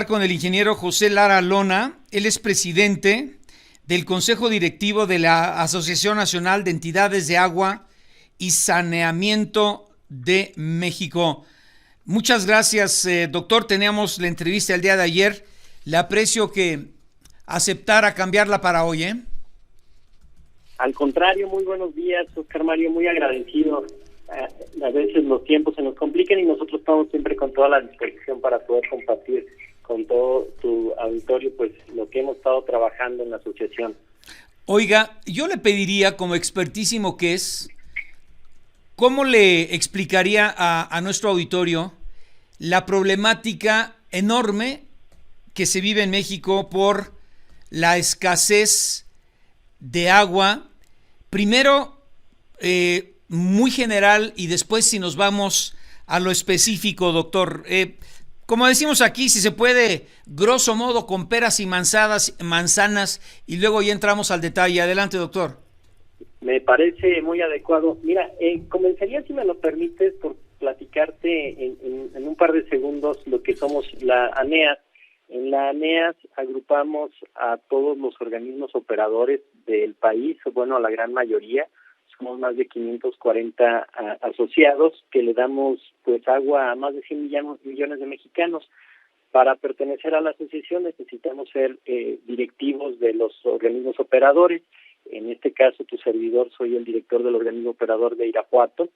Con el ingeniero José Lara Lona. Él es presidente del Consejo Directivo de la Asociación Nacional de Entidades de Agua y Saneamiento de México. Muchas gracias, doctor. Teníamos la entrevista el día de ayer. Le aprecio que aceptara cambiarla para hoy, ¿eh? Al contrario, muy buenos días, Oscar Mario, muy agradecido. A veces los tiempos se nos complican y nosotros estamos siempre con toda la disposición para poder compartir con todo tu auditorio pues lo que hemos estado trabajando en la asociación. Oiga, yo le pediría, como expertísimo que es, ¿cómo le explicaría a nuestro auditorio la problemática enorme que se vive en México por la escasez de agua? Primero, muy general, y después si nos vamos a lo específico, doctor. Como decimos aquí, si se puede, grosso modo, con peras y manzanas, y luego ya entramos al detalle. Adelante, doctor. Me parece muy adecuado. Mira, comenzaría, si me lo permites, por platicarte en un par de segundos lo que somos la ANEAS. En la ANEAS agrupamos a todos los organismos operadores del país, bueno, a la gran mayoría. Somos más de 540 asociados que le damos pues agua a más de 100 millones de mexicanos. Para pertenecer a la asociación necesitamos ser directivos de los organismos operadores. En este caso, tu servidor, soy el director del organismo operador de Irapuato,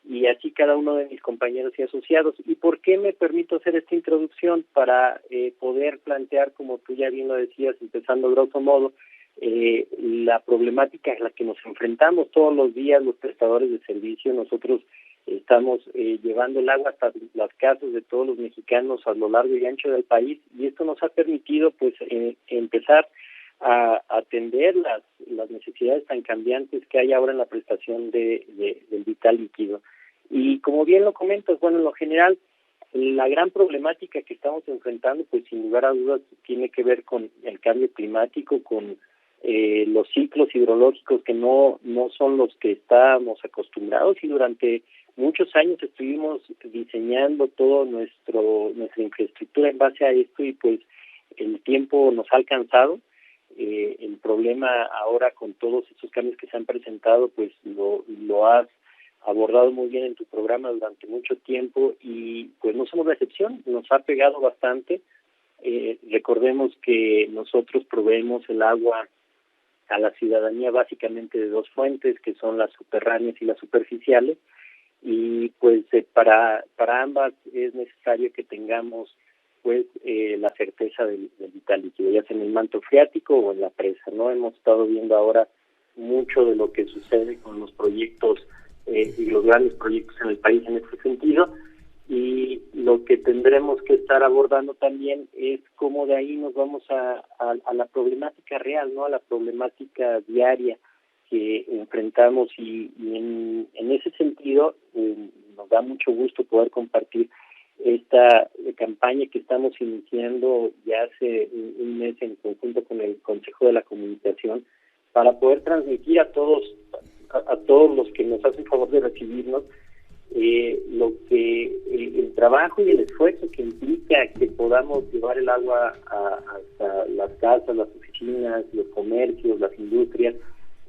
y así cada uno de mis compañeros y asociados. ¿Y por qué me permito hacer esta introducción? Para poder plantear, como tú ya bien lo decías, empezando grosso modo, la problemática en la que nos enfrentamos todos los días los prestadores de servicio. Nosotros estamos llevando el agua hasta las casas de todos los mexicanos a lo largo y ancho del país, y esto nos ha permitido pues empezar a atender las necesidades tan cambiantes que hay ahora en la prestación del vital líquido. Y como bien lo comentas, bueno, en lo general, la gran problemática que estamos enfrentando, pues sin lugar a dudas, tiene que ver con el cambio climático, con los ciclos hidrológicos que no son los que estábamos acostumbrados, y durante muchos años estuvimos diseñando todo nuestra infraestructura en base a esto, y pues el tiempo nos ha alcanzado. El problema ahora, con todos estos cambios que se han presentado, pues lo has abordado muy bien en tu programa durante mucho tiempo, y pues no somos la excepción, nos ha pegado bastante. Recordemos que nosotros proveemos el agua a la ciudadanía básicamente de dos fuentes, que son las subterráneas y las superficiales, y pues para ambas es necesario que tengamos pues la certeza del vital líquido, ya sea en el manto freático o en la presa, ¿no? Hemos estado viendo ahora mucho de lo que sucede con los proyectos y los grandes proyectos en el país en este sentido, y lo que tendremos que estar abordando también es cómo de ahí nos vamos a la problemática real, ¿no? A la problemática diaria que enfrentamos, y en ese sentido nos da mucho gusto poder compartir esta campaña que estamos iniciando ya hace un mes en conjunto con el Consejo de la Comunicación, para poder transmitir a todos los que nos hacen favor de recibirnos lo que el trabajo y el esfuerzo que implica que podamos llevar el agua hasta las casas, las oficinas, los comercios, las industrias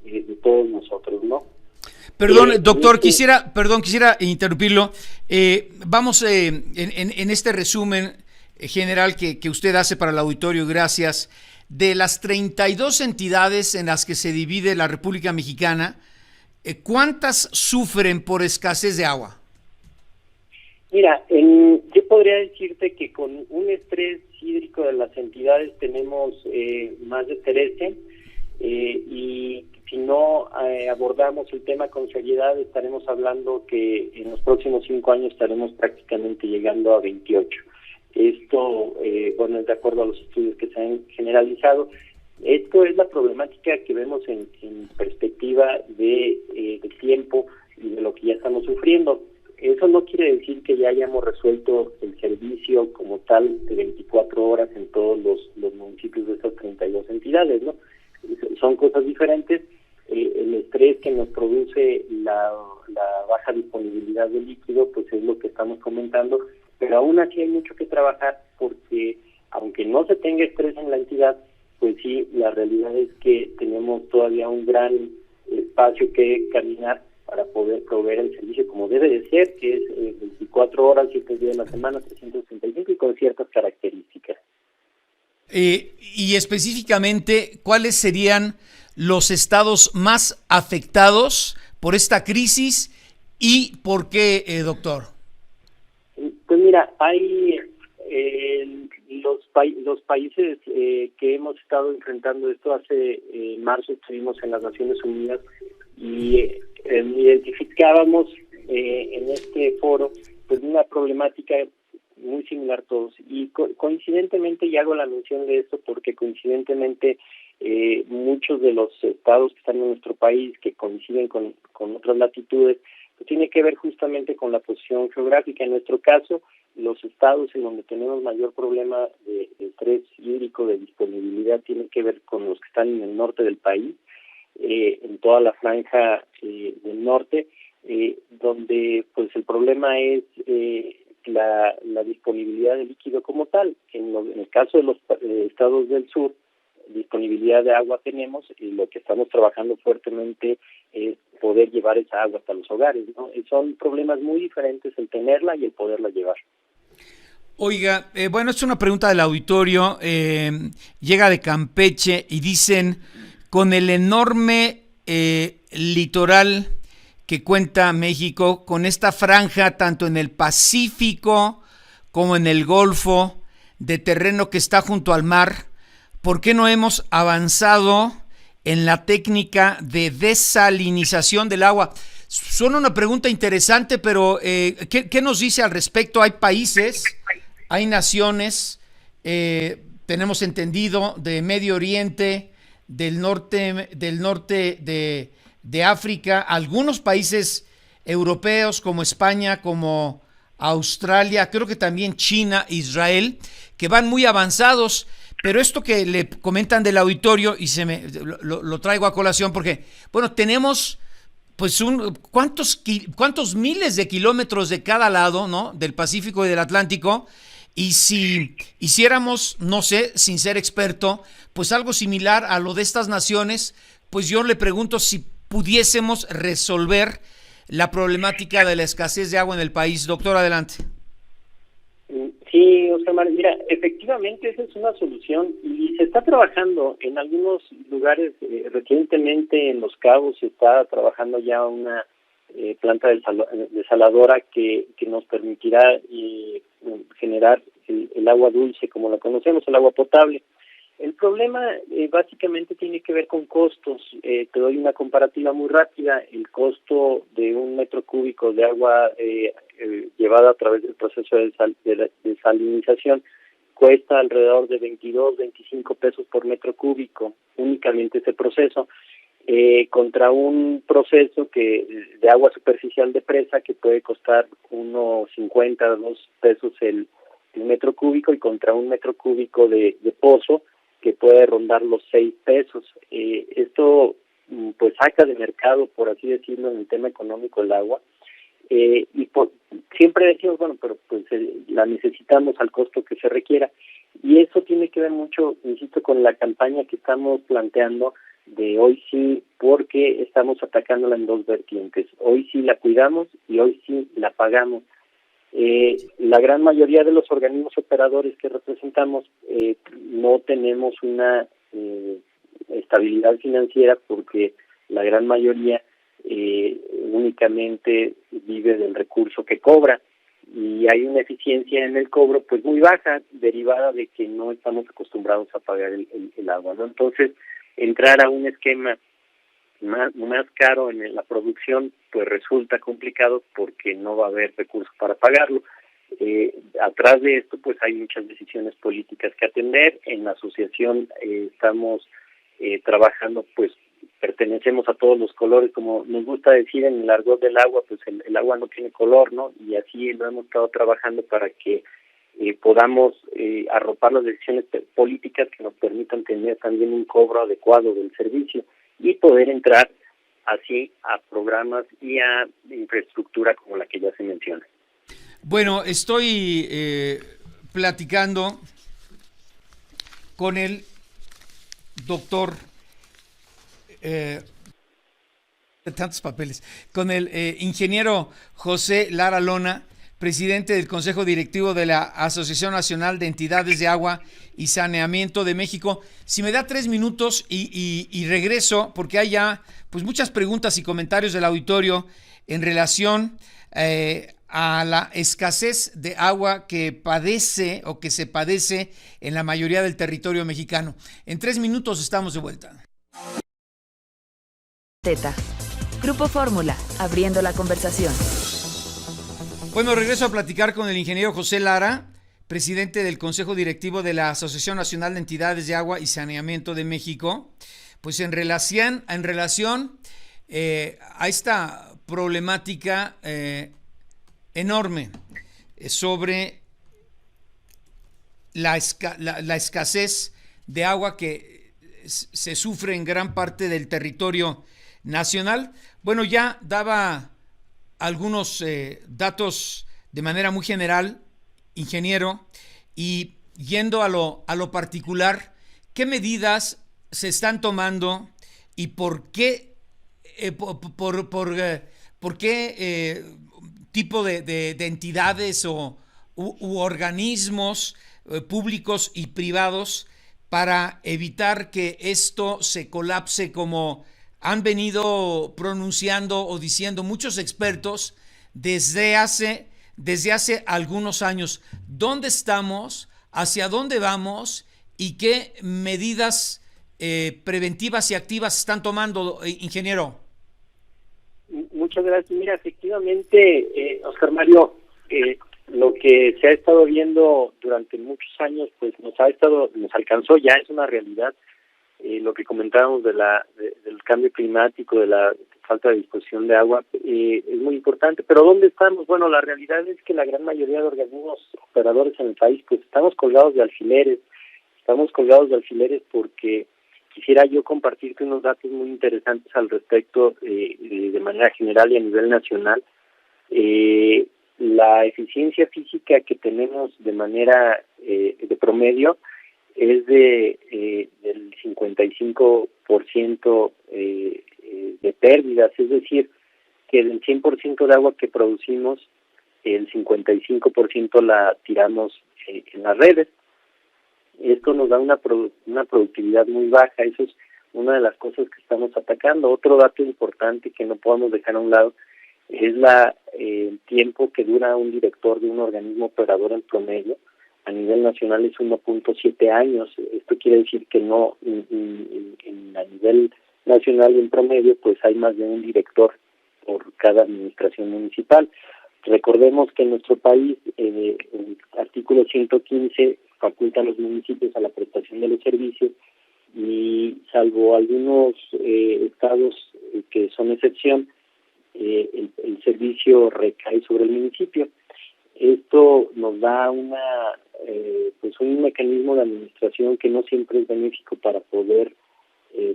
de todos nosotros, ¿no? Perdón, doctor, quisiera interrumpirlo. Vamos en este resumen general que usted hace para el auditorio, gracias. De las 32 entidades en las que se divide la República Mexicana, ¿cuántas sufren por escasez de agua? Mira, yo podría decirte que con un estrés hídrico de las entidades tenemos más de 13, y si no abordamos el tema con seriedad, estaremos hablando que en los próximos 5 años estaremos prácticamente llegando a 28. Esto, bueno, es de acuerdo a los estudios que se han generalizado. Esto es la problemática que vemos en perspectiva de tiempo y de lo que ya estamos sufriendo. Eso no quiere decir que ya hayamos resuelto el servicio como tal de 24 horas en todos los municipios de estas 32 entidades, ¿no? Son cosas diferentes. El estrés que nos produce la baja disponibilidad de líquido, pues es lo que estamos comentando, pero aún así hay mucho que trabajar, porque no se tenga estrés en la entidad, pues sí, la realidad es que tenemos todavía un gran espacio que caminar para poder proveer el servicio como debe de ser, que es 24 horas, 7 días de la semana, 365 y con ciertas características. Y específicamente, ¿cuáles serían los estados más afectados por esta crisis y por qué, doctor? Pues mira, hay los países que hemos estado enfrentando esto. Hace marzo estuvimos en las Naciones Unidas y identificábamos en este foro pues una problemática muy similar a todos, y coincidentemente, y hago la mención de esto porque coincidentemente muchos de los estados que están en nuestro país, que coinciden con otras latitudes, pues tiene que ver justamente con la posición geográfica. En nuestro caso, los estados en donde tenemos mayor problema de estrés hídrico, de disponibilidad, tiene que ver con los que están en el norte del país, en toda la franja del norte, donde pues el problema es la disponibilidad de líquido como tal. En el caso de los estados del sur, disponibilidad de agua tenemos, y lo que estamos trabajando fuertemente es poder llevar esa agua hasta los hogares, ¿no? Y son problemas muy diferentes el tenerla y el poderla llevar. Oiga, bueno, es una pregunta del auditorio, llega de Campeche y dicen, con el enorme litoral que cuenta México, con esta franja tanto en el Pacífico como en el Golfo, de terreno que está junto al mar, ¿por qué no hemos avanzado en la técnica de desalinización del agua? Suena una pregunta interesante, pero ¿qué nos dice al respecto? Hay países, hay naciones, tenemos entendido, de Medio Oriente, del norte de África, algunos países europeos como España, como Australia, creo que también China, Israel, que van muy avanzados. Pero esto que le comentan del auditorio, y lo traigo a colación porque, bueno, tenemos pues ¿cuántos miles de kilómetros de cada lado, ¿no? Del Pacífico y del Atlántico, y si hiciéramos, no sé, sin ser experto, pues algo similar a lo de estas naciones, pues yo le pregunto si pudiésemos resolver la problemática de la escasez de agua en el país. Doctor, adelante. Sí, Oscar Mario, mira, efectivamente esa es una solución y se está trabajando en algunos lugares. Recientemente en Los Cabos se está trabajando ya una planta desaladora que nos permitirá generar el agua dulce como la conocemos, el agua potable. El problema básicamente tiene que ver con costos. Te doy una comparativa muy rápida. El costo de un metro cúbico de agua llevada a través del proceso de desalinización cuesta alrededor de 22, 25 pesos por metro cúbico, únicamente ese proceso, contra un proceso de agua superficial de presa que puede costar unos 50, 2 pesos el metro cúbico, y contra un metro cúbico de pozo que puede rondar los 6 pesos. Esto pues saca de mercado, por así decirlo, en el tema económico el agua, siempre decimos, bueno, pero pues la necesitamos al costo que se requiera, y eso tiene que ver mucho, insisto, con la campaña que estamos planteando de hoy sí, porque estamos atacándola en dos vertientes. Hoy sí la cuidamos y hoy sí la pagamos. La gran mayoría de los organismos operadores que representamos no tenemos una estabilidad financiera, porque la gran mayoría únicamente vive del recurso que cobra, y hay una eficiencia en el cobro pues muy baja, derivada de que no estamos acostumbrados a pagar el agua, ¿no? Entonces, entrar a un esquema más caro en la producción pues resulta complicado, porque no va a haber recursos para pagarlo. Atrás de esto pues hay muchas decisiones políticas que atender. En la asociación estamos trabajando, pues pertenecemos a todos los colores, como nos gusta decir en el argot del agua, pues el agua no tiene color, ¿no? Y así lo hemos estado trabajando para que podamos arropar las decisiones políticas que nos permitan tener también un cobro adecuado del servicio y poder entrar así a programas y a infraestructura como la que ya se menciona. Bueno, estoy platicando con el doctor, tantos papeles, con el ingeniero José Lara Lona, presidente del Consejo Directivo de la Asociación Nacional de Entidades de Agua y Saneamiento de México. Si me da 3 minutos y regreso, porque hay ya pues muchas preguntas y comentarios del auditorio en relación a la escasez de agua que padece o que se padece en la mayoría del territorio mexicano. En 3 minutos estamos de vuelta. Teta. Grupo Fórmula, abriendo la conversación. Bueno, regreso a platicar con el ingeniero José Lara, presidente del Consejo Directivo de la Asociación Nacional de Entidades de Agua y Saneamiento de México, pues en relación a esta problemática enorme sobre la escasez de agua que se sufre en gran parte del territorio nacional. Bueno, ya daba algunos datos de manera muy general, ingeniero, y yendo a lo particular, ¿qué medidas se están tomando y por qué tipo de entidades u organismos públicos y privados para evitar que esto se colapse, como han venido pronunciando o diciendo muchos expertos desde hace algunos años? ¿Dónde estamos? ¿Hacia dónde vamos? ¿Y qué medidas preventivas y activas están tomando, ingeniero? Muchas gracias. Mira, efectivamente, Oscar Mario, lo que se ha estado viendo durante muchos años, pues nos alcanzó, ya es una realidad. Lo que comentábamos del cambio climático, de la falta de disposición de agua, es muy importante. Pero ¿dónde estamos? Bueno, la realidad es que la gran mayoría de organismos operadores en el país, pues estamos colgados de alfileres. Estamos colgados de alfileres porque quisiera yo compartirte unos datos muy interesantes al respecto, de manera general y a nivel nacional. La eficiencia física que tenemos de manera de promedio es del 55% de pérdidas, es decir, que del 100% de agua que producimos, el 55% la tiramos en las redes. Esto nos da una productividad muy baja. Eso es una de las cosas que estamos atacando. Otro dato importante que no podemos dejar a un lado es el tiempo que dura un director de un organismo operador en promedio. A nivel nacional es 1.7 años. Esto quiere decir que no a nivel nacional y en promedio pues hay más de un director por cada administración municipal. Recordemos que en nuestro país el artículo 115 faculta a los municipios a la prestación de los servicios, y salvo algunos estados que son excepción, el servicio recae sobre el municipio. Esto nos da un mecanismo de administración que no siempre es benéfico para poder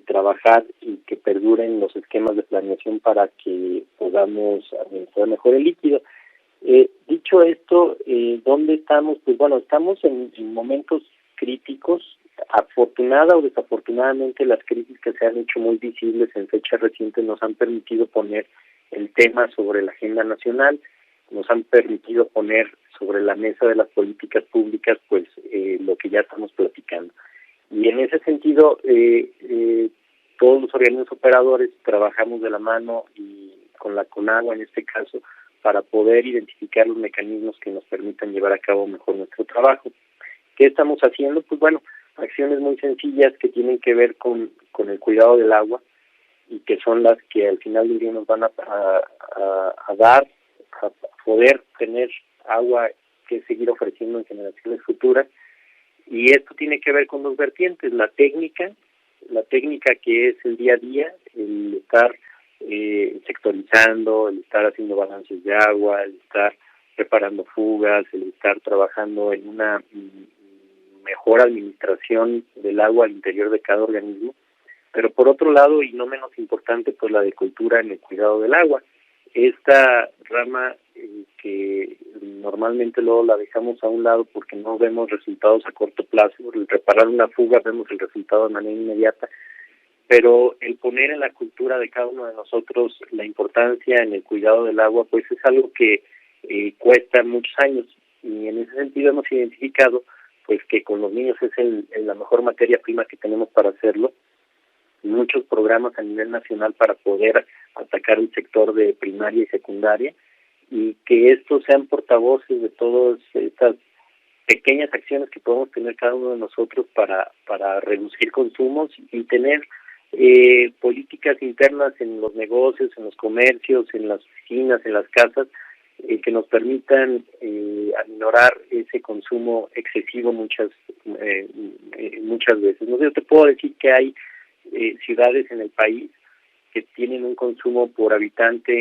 trabajar y que perduren los esquemas de planeación para que podamos administrar mejor el líquido. Dicho esto, ¿dónde estamos? Pues bueno, estamos en momentos críticos. Afortunada o desafortunadamente, las crisis que se han hecho muy visibles en fechas recientes nos han permitido poner el tema sobre la agenda nacional, nos han permitido poner sobre la mesa de las políticas públicas pues lo que ya estamos platicando. Y en ese sentido, todos los organismos operadores trabajamos de la mano y con la CONAGUA en este caso, para poder identificar los mecanismos que nos permitan llevar a cabo mejor nuestro trabajo. ¿Qué estamos haciendo? Pues bueno, acciones muy sencillas que tienen que ver con el cuidado del agua, y que son las que al final del día nos van a poder tener agua que seguir ofreciendo en generaciones futuras. Y esto tiene que ver con dos vertientes: la técnica que es el día a día, el estar sectorizando, el estar haciendo balances de agua, el estar preparando fugas, el estar trabajando en una mejor administración del agua al interior de cada organismo. Pero por otro lado, y no menos importante, pues la de cultura en el cuidado del agua. Esta rama que normalmente luego la dejamos a un lado porque no vemos resultados a corto plazo. Al reparar una fuga vemos el resultado de manera inmediata, pero el poner en la cultura de cada uno de nosotros la importancia en el cuidado del agua, pues es algo que cuesta muchos años, y en ese sentido hemos identificado pues que con los niños es la mejor materia prima que tenemos para hacerlo. Muchos programas a nivel nacional para poder atacar el sector de primaria y secundaria, y que estos sean portavoces de todas estas pequeñas acciones que podemos tener cada uno de nosotros para reducir consumos y tener políticas internas en los negocios, en los comercios, en las oficinas, en las casas, que nos permitan aminorar ese consumo excesivo muchas veces. No sé, yo te puedo decir que hay ciudades en el país que tienen un consumo por habitante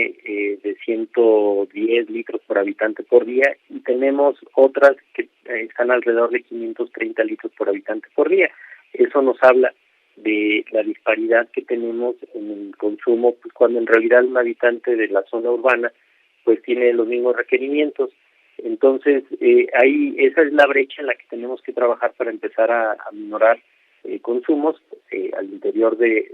de 110 litros por habitante por día, y tenemos otras que están alrededor de 530 litros por habitante por día. Eso nos habla de la disparidad que tenemos en el consumo, pues cuando en realidad un habitante de la zona urbana pues tiene los mismos requerimientos. Entonces, esa es la brecha en la que tenemos que trabajar para empezar a minorar consumos al interior de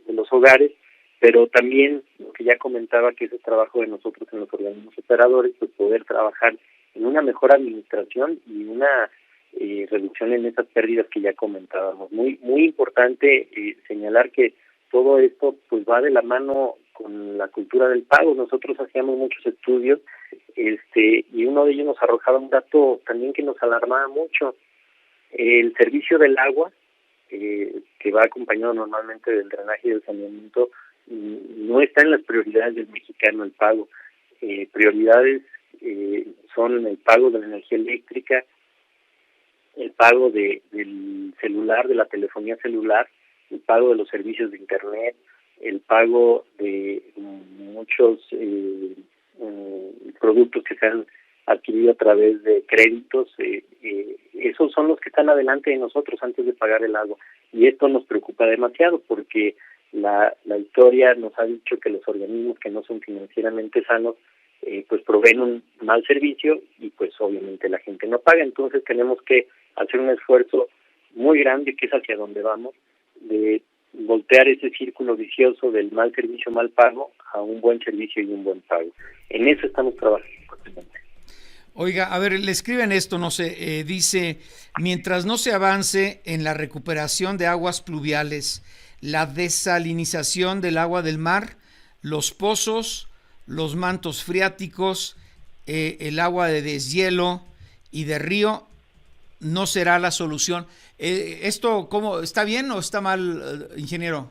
los hogares, pero también lo que ya comentaba, que es el trabajo de nosotros en los organismos operadores, pues poder trabajar en una mejor administración y una reducción en esas pérdidas que ya comentábamos. Muy importante señalar que todo esto pues va de la mano con la cultura del pago. Nosotros hacíamos muchos estudios y uno de ellos nos arrojaba un dato también que nos alarmaba mucho. El servicio del agua, que va acompañado normalmente del drenaje y del saneamiento, no está en las prioridades del mexicano el pago. Prioridades son el pago de la energía eléctrica, el pago del celular, de la telefonía celular, el pago de los servicios de internet, el pago de muchos productos que se han adquirido a través de créditos. Esos son los que están adelante de nosotros antes de pagar el agua, y esto nos preocupa demasiado porque la historia nos ha dicho que los organismos que no son financieramente sanos pues proveen un mal servicio, y pues obviamente la gente no paga. Entonces tenemos que hacer un esfuerzo muy grande, que es hacia donde vamos, de voltear ese círculo vicioso del mal servicio, mal pago, a un buen servicio y un buen pago. En eso estamos trabajando fuertemente. Oiga, a ver, le escriben esto, no sé, dice, mientras no se avance en la recuperación de aguas pluviales, la desalinización del agua del mar, los pozos, los mantos freáticos, el agua de deshielo y de río, no será la solución. ¿Esto cómo está bien o está mal, ingeniero?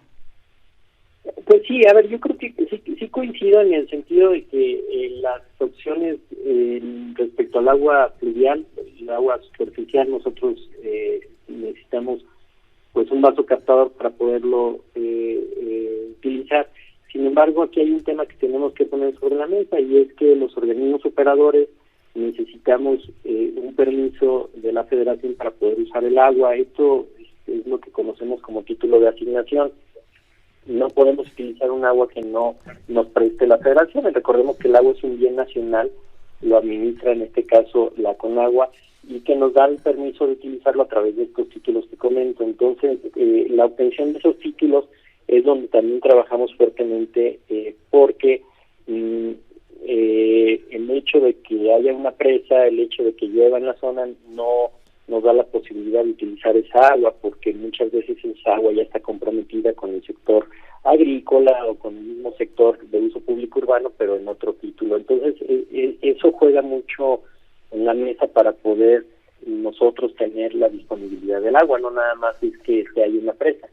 Pues sí, a ver, yo creo que sí coincido en el sentido de que las opciones respecto al agua pluvial, el agua superficial, nosotros necesitamos pues un vaso captador para poderlo utilizar. Sin embargo, aquí hay un tema que tenemos que poner sobre la mesa, y es que los organismos operadores necesitamos un permiso de la Federación para poder usar el agua. Esto es lo que conocemos como título de asignación. No podemos utilizar un agua que no nos preste la Federación. Recordemos que el agua es un bien nacional, lo administra en este caso la Conagua, y que nos da el permiso de utilizarlo a través de estos títulos que comento. Entonces, la obtención de esos títulos es donde también trabajamos fuertemente, porque el hecho de que haya una presa, el hecho de que llueva en la zona, no nos da la posibilidad de utilizar esa agua, porque muchas veces esa agua ya está comprometida con el sector agrícola o con el mismo sector de uso público urbano, pero en otro título. Entonces, eso juega mucho en la mesa para poder nosotros tener la disponibilidad del agua, no nada más es que haya una presa.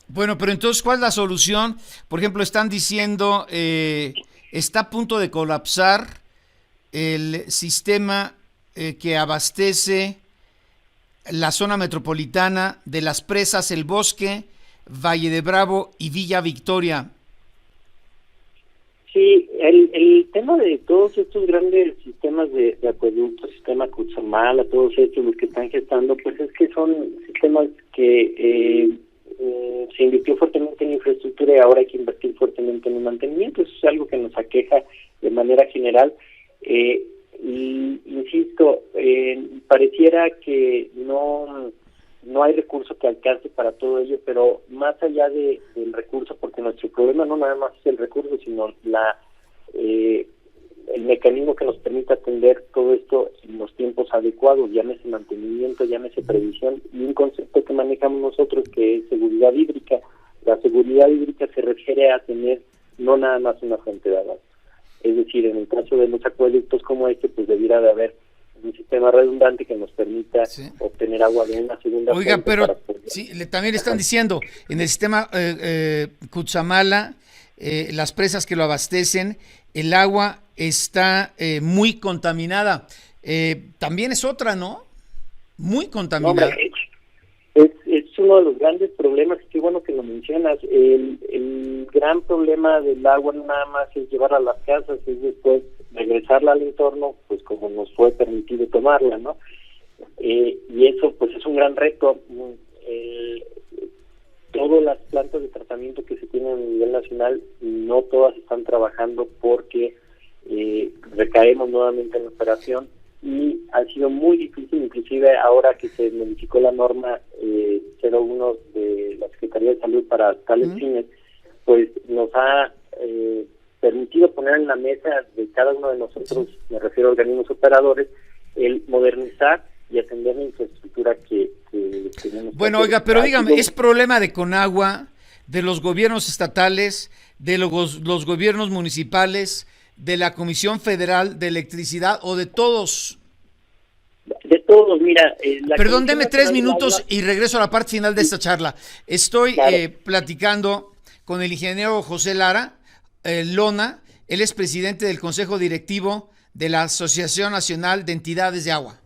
Bueno, pero entonces, ¿cuál es la solución? Por ejemplo, están diciendo, está a punto de colapsar el sistema que abastece la zona metropolitana de Las Presas, El Bosque, Valle de Bravo y Villa Victoria. Sí, el tema de todos estos grandes sistemas de acueductos, sistema Cutzamala, todos estos los que están gestando, pues es que son sistemas que se invirtió fuertemente en infraestructura, y ahora hay que invertir fuertemente en el mantenimiento. Eso es algo que nos aqueja de manera general, Y insisto, pareciera que no hay recurso que alcance para todo ello, pero más allá del recurso, porque nuestro problema no nada más es el recurso, sino el mecanismo que nos permite atender todo esto en los tiempos adecuados, llámese mantenimiento, llámese previsión, y un concepto que manejamos nosotros que es seguridad hídrica. La seguridad hídrica se refiere a tener no nada más una fuente de agua. Es decir, en el caso de los acueductos como este, pues debiera de haber un sistema redundante que nos permita obtener agua de una segunda fuente. Oiga, pero sí, también le están diciendo, en el sistema Cutzamala, las presas que lo abastecen, el agua está muy contaminada. También es otra, ¿no? Muy contaminada. No, es uno de los grandes problemas, qué bueno que lo mencionas. El gran problema del agua no nada más es llevarla a las casas, es después regresarla al entorno, pues como nos fue permitido tomarla, ¿no? Y eso pues es un gran reto. Todas las plantas de tratamiento que se tienen a nivel nacional, no todas están trabajando porque recaemos nuevamente en la operación, y ha sido muy difícil, inclusive ahora que se modificó la norma 01 de la Secretaría de Salud para tales fines, pues nos ha permitido poner en la mesa de cada uno de nosotros, me refiero a organismos operadores, el modernizar y atender la infraestructura que tenemos. Bueno, oiga, pero dígame, ¿es problema de Conagua, de los gobiernos estatales, de los gobiernos municipales, de la Comisión Federal de Electricidad o de todos? De todos, mira. Perdón, deme 3 minutos y regreso a la parte final de esta charla. Estoy platicando con el ingeniero José Lara Lona. Él es presidente del Consejo Directivo de la Asociación Nacional de Entidades de Agua.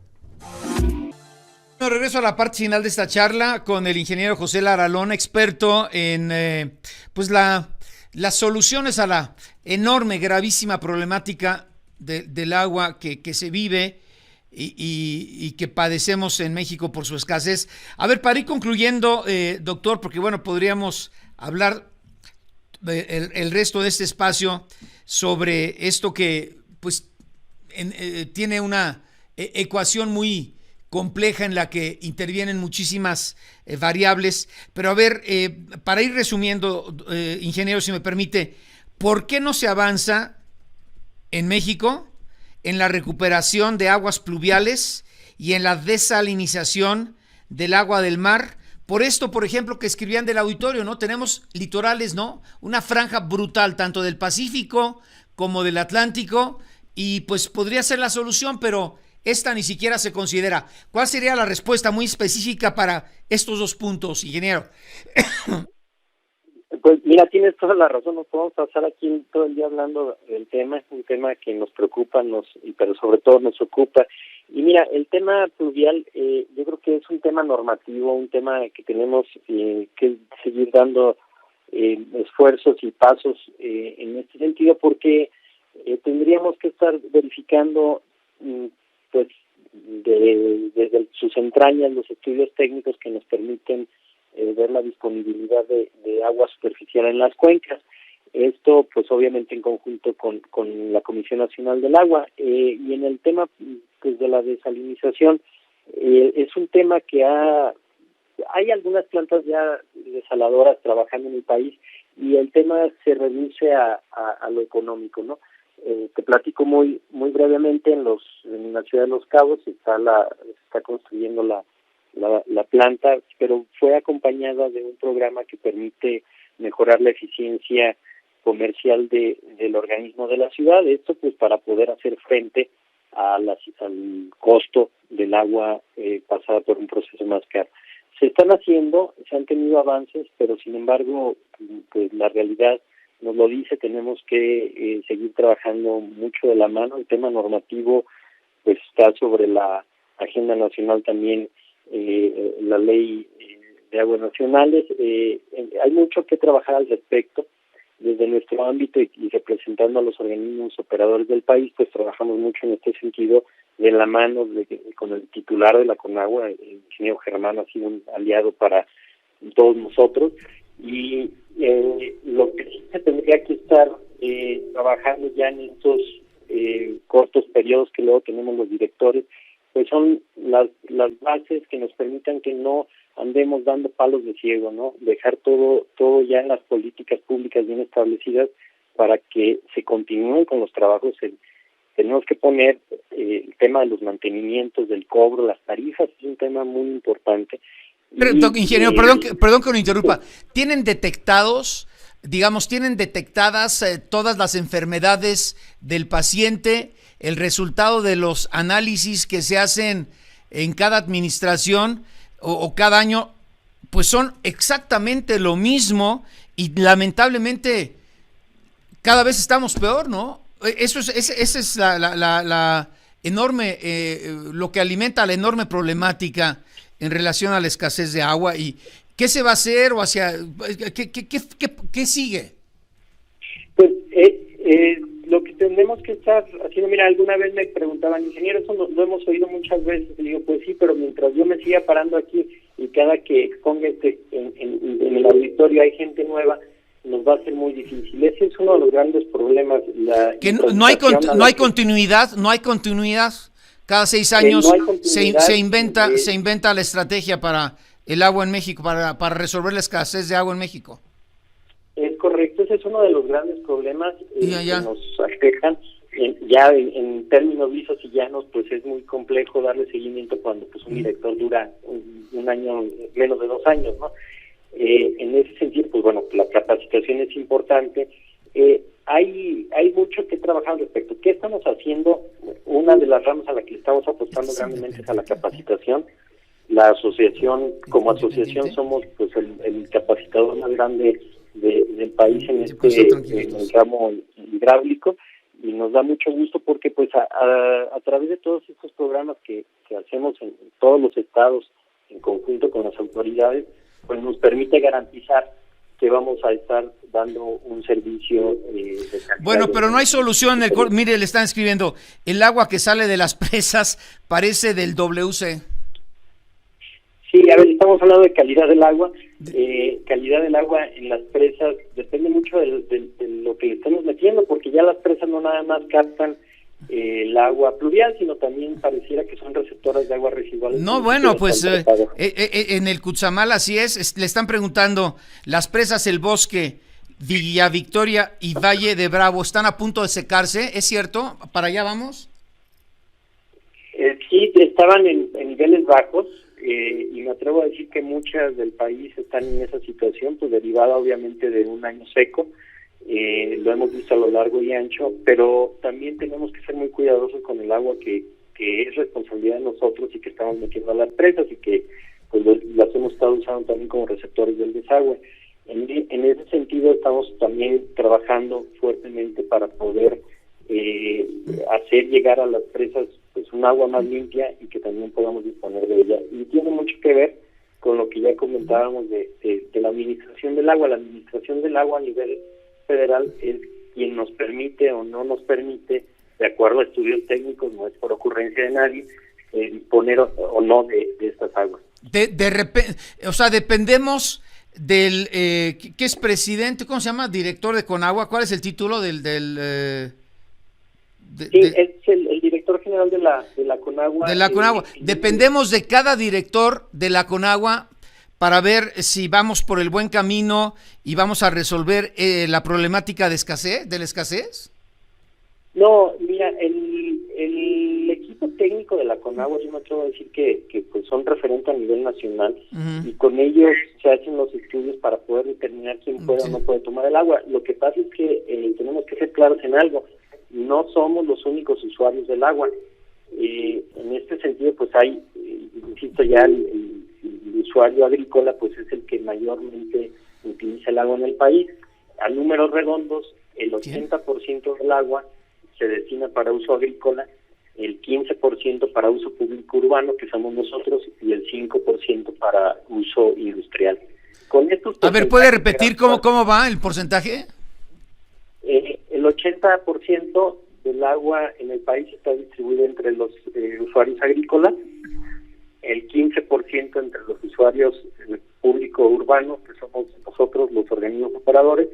Regreso a la parte final de esta charla con el ingeniero José Lara Lona, experto en pues las soluciones a la enorme, gravísima problemática del agua que se vive y que padecemos en México por su escasez. A ver, para ir concluyendo, doctor, porque bueno, podríamos hablar el resto de este espacio sobre esto que pues tiene una ecuación muy compleja en la que intervienen muchísimas variables, pero a ver, para ir resumiendo, ingeniero, si me permite, ¿por qué no se avanza en México en la recuperación de aguas pluviales y en la desalinización del agua del mar? Por esto, por ejemplo, que escribían del auditorio, ¿no? Tenemos litorales, ¿no? Una franja brutal, tanto del Pacífico como del Atlántico, y pues podría ser la solución, pero esta ni siquiera se considera. ¿Cuál sería la respuesta muy específica para estos 2 puntos, ingeniero? Pues mira, tienes toda la razón, nos podemos pasar aquí todo el día hablando del tema, es un tema que nos preocupa, pero sobre todo nos ocupa. Y mira, el tema pluvial, yo creo que es un tema normativo, un tema que tenemos que seguir dando esfuerzos y pasos en este sentido, porque tendríamos que estar verificando pues desde sus entrañas los estudios técnicos que nos permiten ver la disponibilidad de agua superficial en las cuencas. Esto pues obviamente en conjunto con la Comisión Nacional del Agua, y en el tema pues de la desalinización, es un tema que hay algunas plantas ya desaladoras trabajando en el país, y el tema se reduce a lo económico, ¿no? Te platico muy brevemente, en la ciudad de Los Cabos se está construyendo la planta, pero fue acompañada de un programa que permite mejorar la eficiencia comercial del organismo de la ciudad. Esto pues para poder hacer frente al costo del agua pasada por un proceso más caro. Se han tenido avances, pero sin embargo pues la realidad nos lo dice, tenemos que seguir trabajando mucho de la mano. El tema normativo pues está sobre la agenda nacional también, la ley de aguas nacionales. Hay mucho que trabajar al respecto. Desde nuestro ámbito y representando a los organismos operadores del país, pues trabajamos mucho en este sentido, de la mano con el titular de la Conagua, el ingeniero Germán ha sido un aliado para todos nosotros, y lo que sí se tendría que estar trabajando ya en estos cortos periodos que luego tenemos los directores, pues son las bases que nos permitan que no andemos dando palos de ciego, ¿no? Dejar todo ya en las políticas públicas bien establecidas para que se continúen con los trabajos. Tenemos que poner el tema de los mantenimientos, del cobro, las tarifas, es un tema muy importante. Pero, ingeniero, perdón que lo interrumpa. ¿Tienen detectadas todas las enfermedades del paciente, el resultado de los análisis que se hacen en cada administración o cada año? Pues son exactamente lo mismo y lamentablemente cada vez estamos peor, ¿no? Esa es la enorme, lo que alimenta la enorme problemática en relación a la escasez de agua. ¿Y qué se va a hacer o hacia qué sigue? Pues lo que tenemos que estar haciendo, mira, alguna vez me preguntaban, ingeniero, eso lo hemos oído muchas veces, y digo, pues sí, pero mientras yo me siga parando aquí y cada que exponga en el auditorio hay gente nueva, nos va a ser muy difícil. Ese es uno de los grandes problemas. Que no hay continuidad. Cada 6 años se inventa la estrategia para el agua en México, para resolver la escasez de agua en México. Es correcto, ese es uno de los grandes problemas que nos aquejan. En términos lisos y llanos, pues es muy complejo darle seguimiento cuando pues un director dura un año, menos de 2 años, ¿no? En ese sentido, pues bueno, la capacitación es importante. Hay mucho que trabajar al respecto. ¿Qué estamos haciendo? Una de las ramas a la que estamos apostando grandemente es a la capacitación. La asociación, como asociación, somos pues el capacitador más grande del país en el ramo hidráulico, y nos da mucho gusto porque pues a través de todos estos programas que hacemos en todos los estados en conjunto con las autoridades, pues nos permite garantizar que vamos a estar dando un servicio de calidad. Bueno, pero no hay solución. Mire, le están escribiendo, el agua que sale de las presas parece del WC. Sí, a ver, estamos hablando de calidad del agua. Calidad del agua en las presas depende mucho de lo que le estemos metiendo, porque ya las presas no nada más captan el agua pluvial, sino también pareciera que son receptoras de agua residual. No, bueno, pues en el Cuchamal así es. Le están preguntando, las presas El Bosque, Villa Victoria y Valle de Bravo están a punto de secarse, ¿es cierto? ¿Para allá vamos? Sí, estaban en niveles bajos, y me atrevo a decir que muchas del país están en esa situación, pues derivada obviamente de un año seco. Lo hemos visto a lo largo y ancho, pero también tenemos que ser muy cuidadosos con el agua que es responsabilidad de nosotros y que estamos metiendo a las presas, y que pues las hemos estado usando también como receptores del desagüe. En ese sentido estamos también trabajando fuertemente para poder hacer llegar a las presas pues un agua más limpia y que también podamos disponer de ella. Y tiene mucho que ver con lo que ya comentábamos de la administración del agua. La administración del agua a nivel federal es quien nos permite o no nos permite, de acuerdo a estudios técnicos, no es por ocurrencia de nadie, disponer o no de estas aguas. De repente, o sea, dependemos del ¿qué es presidente? ¿Cómo se llama? Director de Conagua. ¿Cuál es el título del es el director general de la Conagua. De la Conagua. Dependemos de cada director de la Conagua para ver si vamos por el buen camino y vamos a resolver la problemática de la escasez. No, mira, el equipo técnico de la Conagua, yo me atrevo a decir que pues son referentes a nivel nacional, y con ellos se hacen los estudios para poder determinar quién puede o no puede tomar el agua. Lo que pasa es que tenemos que ser claros en algo: no somos los únicos usuarios del agua. En este sentido, pues hay, insisto, ya el usuario agrícola pues es el que mayormente utiliza el agua en el país. A números redondos, el 80% del agua se destina para uso agrícola, el 15% para uso público urbano, que somos nosotros, y el 5% para uso industrial. Con estos, a ver, ¿puede repetir cómo va el porcentaje? El 80% del agua en el país está distribuido entre los usuarios agrícolas, el 15% entre los usuarios público-urbanos, que somos nosotros, los organismos operadores,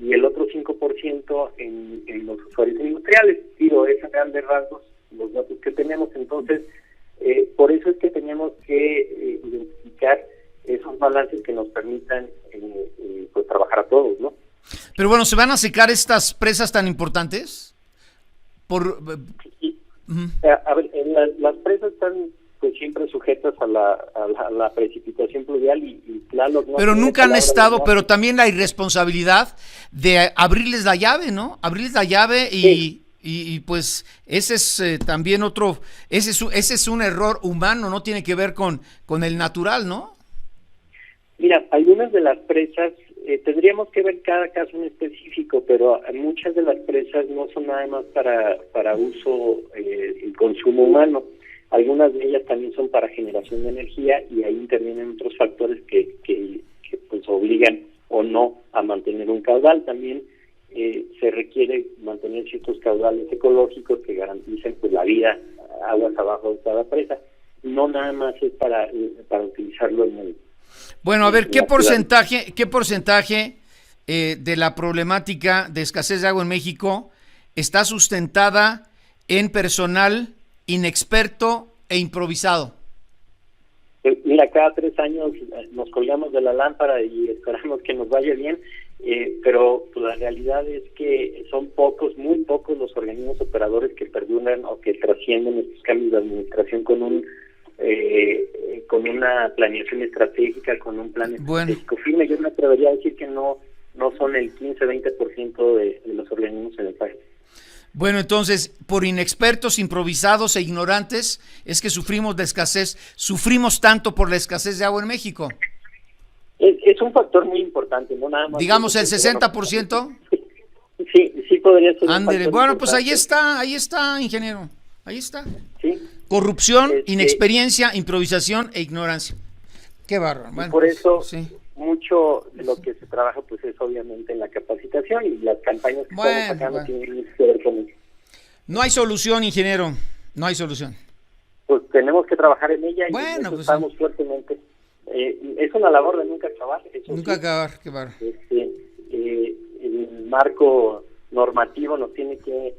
y el otro 5% en los usuarios industriales. Digo, es a grandes rasgos los datos que tenemos. Entonces, por eso es que tenemos que identificar esos balances que nos permitan pues trabajar a todos, ¿no? Pero bueno, ¿se van a secar estas presas tan importantes? Sí. A ver, las presas están pues siempre sujetas a la precipitación pluvial y Tlaloc no. Pero nunca han estado, pero también la irresponsabilidad de abrirles la llave, ¿no? Abrirles la llave y pues ese es también otro, ese es un error humano, no tiene que ver con el natural, ¿no? Mira, algunas de las presas, tendríamos que ver cada caso en específico, pero muchas de las presas no son nada más para uso y consumo humano. Algunas de ellas también son para generación de energía y ahí intervienen otros factores que pues obligan o no a mantener un caudal. También se requiere mantener ciertos caudales ecológicos que garanticen pues la vida aguas abajo de cada presa. No nada más es para utilizarlo en el... Bueno, a ver, ¿qué porcentaje de la problemática de escasez de agua en México está sustentada en personal inexperto e improvisado? Mira, cada 3 años nos colgamos de la lámpara y esperamos que nos vaya bien, pero la realidad es que son muy pocos los organismos operadores que perduran o que trascienden estos cambios de administración con una planeación estratégica, con un plan estratégico firme. Yo me atrevería a decir que no son el 15-20% de los organismos en el país. Bueno, entonces, por inexpertos, improvisados e ignorantes, es que sufrimos de escasez. ¿Sufrimos tanto por la escasez de agua en México? Es un factor muy importante, no nada más. Digamos el 60%. Sí podría ser. Ándele. Bueno, pues ahí está, ingeniero. Ahí está. Sí. Corrupción, inexperiencia, improvisación e ignorancia. Qué bárbaro. Bueno, por eso sí. Mucho de lo que se trabaja pues es obviamente en la capacitación y las campañas que estamos sacando tienen que ver con eso. No hay solución, ingeniero, no hay solución. Pues tenemos que trabajar en ella y pues estamos fuertemente. Es una labor de nunca acabar. Nunca acabar, qué bárbaro. El marco normativo nos tiene que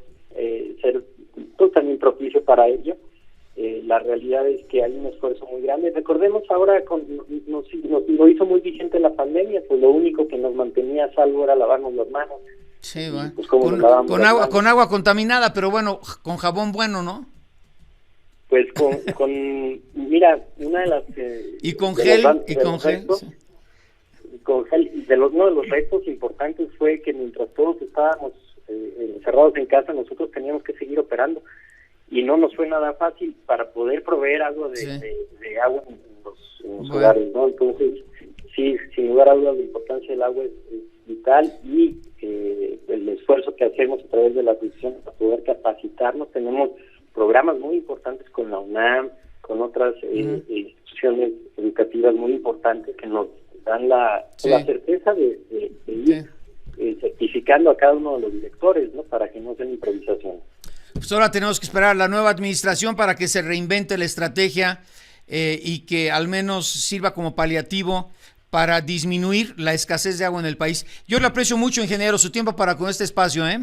ser pues, también propicio para ello. La realidad es que hay un esfuerzo muy grande. Recordemos ahora, nos lo hizo muy vigente la pandemia, pues lo único que nos mantenía a salvo era lavarnos las manos. Sí, bueno. Pues, con agua contaminada, pero bueno, con jabón bueno, ¿no? Pues mira, una de las... y con gel, con gel. Uno de los retos importantes fue que mientras todos estábamos encerrados en casa, nosotros teníamos que seguir operando. Y no nos fue nada fácil para poder proveer algo de agua en los hogares, ¿no? Entonces, sí, sin lugar a dudas, la importancia del agua es vital y el esfuerzo que hacemos a través de la decisión para poder capacitarnos. Tenemos programas muy importantes con la UNAM, con otras instituciones educativas muy importantes que nos dan la certeza de ir certificando a cada uno de los directores, ¿no? Para que no sean improvisaciones. Pues ahora tenemos que esperar a la nueva administración para que se reinvente la estrategia y que al menos sirva como paliativo para disminuir la escasez de agua en el país. Yo le aprecio mucho, ingeniero, su tiempo para con este espacio, ¿eh?